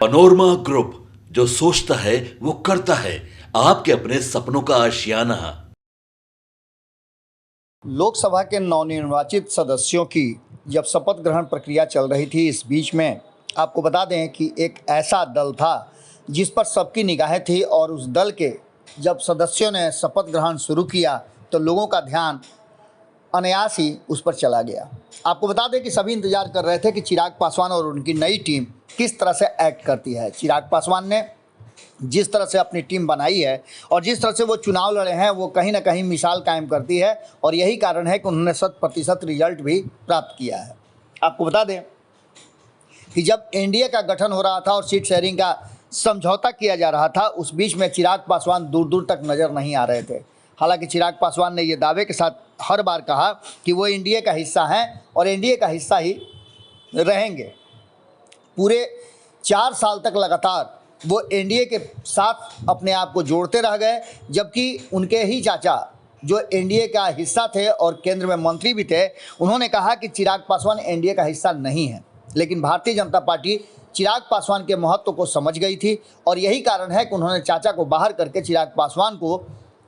Panorama group, जो सोचता है वो करता है। आपके अपने सपनों का आशियाना। लोकसभा के नवनिर्वाचित सदस्यों की जब शपथ ग्रहण प्रक्रिया चल रही थी, इस बीच में आपको बता दें कि एक ऐसा दल था जिस पर सबकी निगाहें थी, और उस दल के जब सदस्यों ने शपथ ग्रहण शुरू किया तो लोगों का ध्यान अनायास ही उस पर चला गया। आपको बता दें कि सभी इंतजार कर रहे थे कि चिराग पासवान और उनकी नई टीम किस तरह से एक्ट करती है। चिराग पासवान ने जिस तरह से अपनी टीम बनाई है और जिस तरह से वो चुनाव लड़े हैं, वो कहीं ना कहीं मिसाल कायम करती है, और यही कारण है कि उन्होंने 100% रिजल्ट भी प्राप्त किया है। आपको बता दें कि जब एनडीए का गठन हो रहा था और सीट शेयरिंग का समझौता किया जा रहा था, उस बीच में चिराग पासवान दूर दूर तक नज़र नहीं आ रहे थे। हालांकि चिराग पासवान ने ये दावे के साथ हर बार कहा कि वो एनडीए का हिस्सा हैं और एनडीए का हिस्सा ही रहेंगे। पूरे 4 साल तक लगातार वो एनडीए के साथ अपने आप को जोड़ते रह गए, जबकि उनके ही चाचा जो एनडीए का हिस्सा थे और केंद्र में मंत्री भी थे, उन्होंने कहा कि चिराग पासवान एनडीए का हिस्सा नहीं है। लेकिन भारतीय जनता पार्टी चिराग पासवान के महत्व को समझ गई थी, और यही कारण है कि उन्होंने चाचा को बाहर करके चिराग पासवान को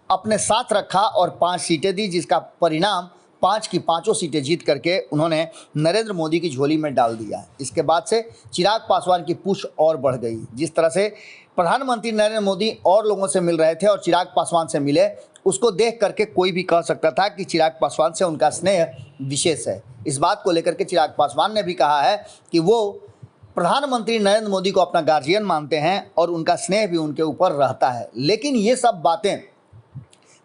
अपने साथ रखा और 5 सीटें दी, जिसका परिणाम 5 की 5 सीटें जीत करके उन्होंने नरेंद्र मोदी की झोली में डाल दिया है। इसके बाद से चिराग पासवान की पुश और बढ़ गई। जिस तरह से प्रधानमंत्री नरेंद्र मोदी और लोगों से मिल रहे थे और चिराग पासवान से मिले, उसको देख करके कोई भी कह सकता था कि चिराग पासवान से उनका स्नेह विशेष है। इस बात को लेकर के चिराग पासवान ने भी कहा है कि वो प्रधानमंत्री नरेंद्र मोदी को अपना गार्जियन मानते हैं और उनका स्नेह भी उनके ऊपर रहता है। लेकिन ये सब बातें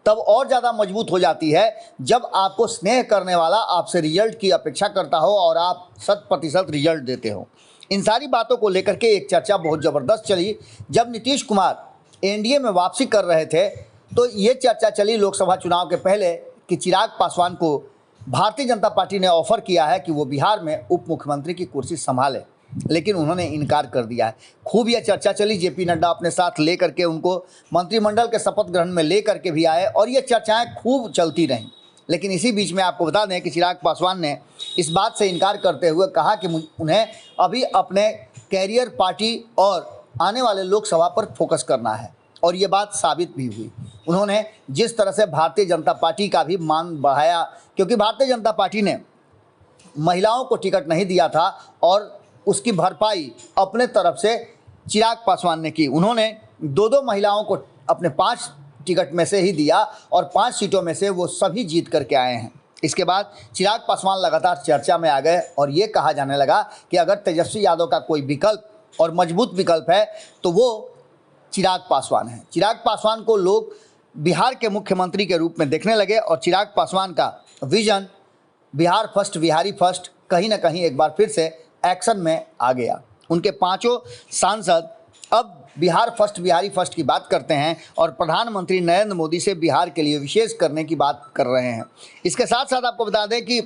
तब और ज़्यादा मजबूत हो जाती है जब आपको स्नेह करने वाला आपसे रिजल्ट की अपेक्षा करता हो और आप 100% रिजल्ट देते हो। इन सारी बातों को लेकर के एक चर्चा बहुत ज़बरदस्त चली। जब नीतीश कुमार एनडीए में वापसी कर रहे थे, तो ये चर्चा चली लोकसभा चुनाव के पहले कि चिराग पासवान को भारतीय जनता पार्टी ने ऑफर किया है कि वो बिहार में उप मुख्यमंत्री की कुर्सी संभाले, लेकिन उन्होंने इनकार कर दिया है। खूब यह चर्चा चली, जेपी नड्डा अपने साथ ले करके उनको मंत्रिमंडल के शपथ ग्रहण में ले करके भी आए, और ये चर्चाएं खूब चलती रहीं। लेकिन इसी बीच में आपको बता दें कि चिराग पासवान ने इस बात से इनकार करते हुए कहा कि उन्हें अभी अपने कैरियर, पार्टी और आने वाले लोकसभा पर फोकस करना है, और ये बात साबित भी हुई। उन्होंने जिस तरह से भारतीय जनता पार्टी का भी मान बढ़ाया, क्योंकि भारतीय जनता पार्टी ने महिलाओं को टिकट नहीं दिया था और उसकी भरपाई अपने तरफ से चिराग पासवान ने की। उन्होंने 2-2 महिलाओं को अपने 5 टिकट में से ही दिया और 5 सीटों में से वो सभी जीत करके आए हैं। इसके बाद चिराग पासवान लगातार चर्चा में आ गए और ये कहा जाने लगा कि अगर तेजस्वी यादव का कोई विकल्प और मजबूत विकल्प है तो वो चिराग पासवान है। चिराग पासवान को लोग बिहार के मुख्यमंत्री के रूप में देखने लगे, और चिराग पासवान का vision Bihar first, Bihari first कहीं ना कहीं एक बार फिर से एक्शन में आ गया। उनके 5 सांसद अब बिहार फर्स्ट, बिहारी फर्स्ट की बात करते हैं और प्रधानमंत्री नरेंद्र मोदी से बिहार के लिए विशेष करने की बात कर रहे हैं। इसके साथ साथ आपको बता दें कि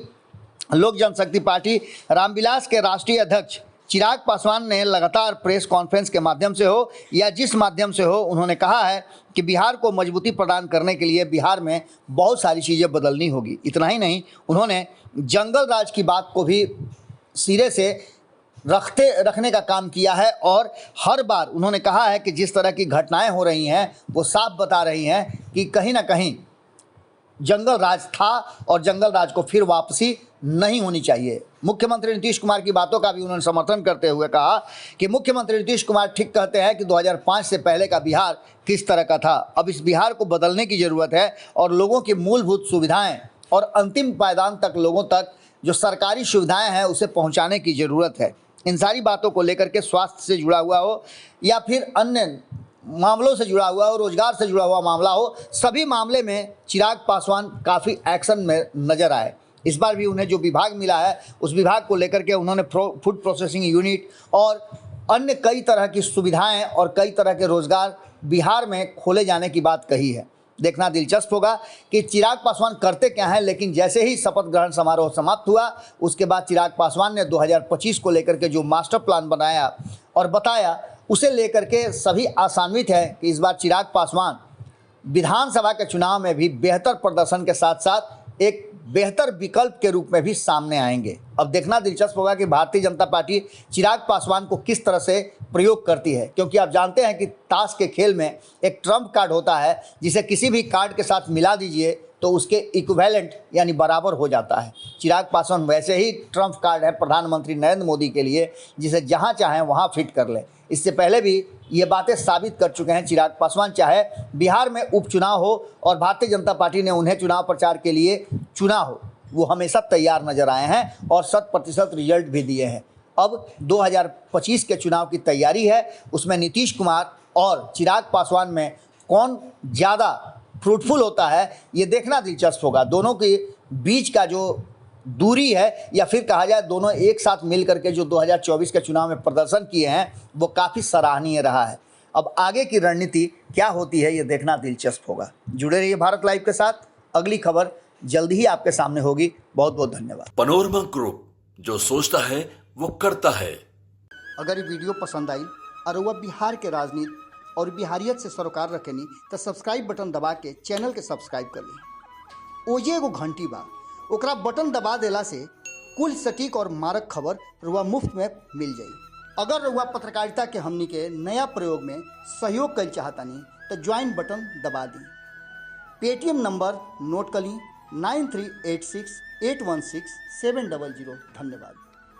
लोक जनशक्ति पार्टी रामविलास के राष्ट्रीय अध्यक्ष चिराग पासवान ने लगातार प्रेस कॉन्फ्रेंस के माध्यम से हो या जिस माध्यम से हो, उन्होंने कहा है कि बिहार को मजबूती प्रदान करने के लिए बिहार में बहुत सारी चीज़ें बदलनी होगी। इतना ही नहीं, उन्होंने जंगल राज की बात को भी सिरे से रखने का काम किया है, और हर बार उन्होंने कहा है कि जिस तरह की घटनाएं हो रही हैं वो साफ बता रही हैं कि कहीं ना कहीं जंगल राज था और जंगल राज को फिर वापसी नहीं होनी चाहिए। मुख्यमंत्री नीतीश कुमार की बातों का भी उन्होंने समर्थन करते हुए कहा कि मुख्यमंत्री नीतीश कुमार ठीक कहते हैं कि 2005 से पहले का बिहार किस तरह का था। अब इस बिहार को बदलने की ज़रूरत है और लोगों की मूलभूत सुविधाएं और अंतिम पायदान तक लोगों तक जो सरकारी सुविधाएं हैं उसे पहुंचाने की ज़रूरत है। इन सारी बातों को लेकर के स्वास्थ्य से जुड़ा हुआ हो या फिर अन्य मामलों से जुड़ा हुआ हो, रोजगार से जुड़ा हुआ मामला हो, सभी मामले में चिराग पासवान काफ़ी एक्शन में नजर आए। इस बार भी उन्हें जो विभाग मिला है उस विभाग को लेकर के उन्होंने फूड प्रोसेसिंग यूनिट और अन्य कई तरह की सुविधाएं और कई तरह के रोजगार बिहार में खोले जाने की बात कही है। देखना दिलचस्प होगा कि चिराग पासवान करते क्या हैं। लेकिन जैसे ही शपथ ग्रहण समारोह समाप्त हुआ, उसके बाद चिराग पासवान ने 2025 को लेकर के जो मास्टर प्लान बनाया और बताया, उसे लेकर के सभी आशान्वित है कि इस बार चिराग पासवान विधानसभा के चुनाव में भी बेहतर प्रदर्शन के साथ साथ एक बेहतर विकल्प के रूप में भी सामने आएंगे। अब देखना दिलचस्प होगा कि भारतीय जनता पार्टी चिराग पासवान को किस तरह से प्रयोग करती है, क्योंकि आप जानते हैं कि ताश के खेल में एक ट्रम्प कार्ड होता है जिसे किसी भी कार्ड के साथ मिला दीजिए तो उसके इक्विवेलेंट यानी बराबर हो जाता है। चिराग पासवान वैसे ही ट्रम्प कार्ड है प्रधानमंत्री नरेंद्र मोदी के लिए, जिसे जहां चाहें वहां फिट कर ले। इससे पहले भी ये बातें साबित कर चुके हैं चिराग पासवान, चाहे बिहार में उपचुनाव हो और भारतीय जनता पार्टी ने उन्हें चुनाव प्रचार के लिए चुना हो, वो हमेशा तैयार नजर आए हैं और 100% रिजल्ट भी दिए हैं। अब 2025 के चुनाव की तैयारी है, उसमें नीतीश कुमार और चिराग पासवान में कौन ज़्यादा फ्रूटफुल होता है ये देखना दिलचस्प होगा। दोनों के बीच का जो दूरी है, या फिर कहा जाए दोनों एक साथ मिल करके जो 2024 के चुनाव में प्रदर्शन किए हैं, वो काफ़ी सराहनीय रहा है। अब आगे की रणनीति क्या होती है ये देखना दिलचस्प होगा। जुड़े रहिए भारत लाइव के साथ, अगली खबर जल्दी ही आपके सामने होगी। बहुत बहुत धन्यवाद। पनोरमा ग्रुप, जो सोचता है वो करता है। अगर ये वीडियो पसंद आई और वह बिहार के राजनीति और बिहारियत से सरोकार रखेनी तो सब्सक्राइब बटन दबा के चैनल के सब्सक्राइब कर ली। ओजे एगो घंटी बा, ओकरा बटन दबा देला से कुल सटीक और मारक खबर रुआ मुफ्त में मिल जाई। अगर रुआ पत्रकारिता के हमनी के नया प्रयोग में सहयोग कर चाहतानी तो ज्वाइन बटन दबा दी। पेटीएम नंबर नोट कर ली 9386816700। धन्यवाद।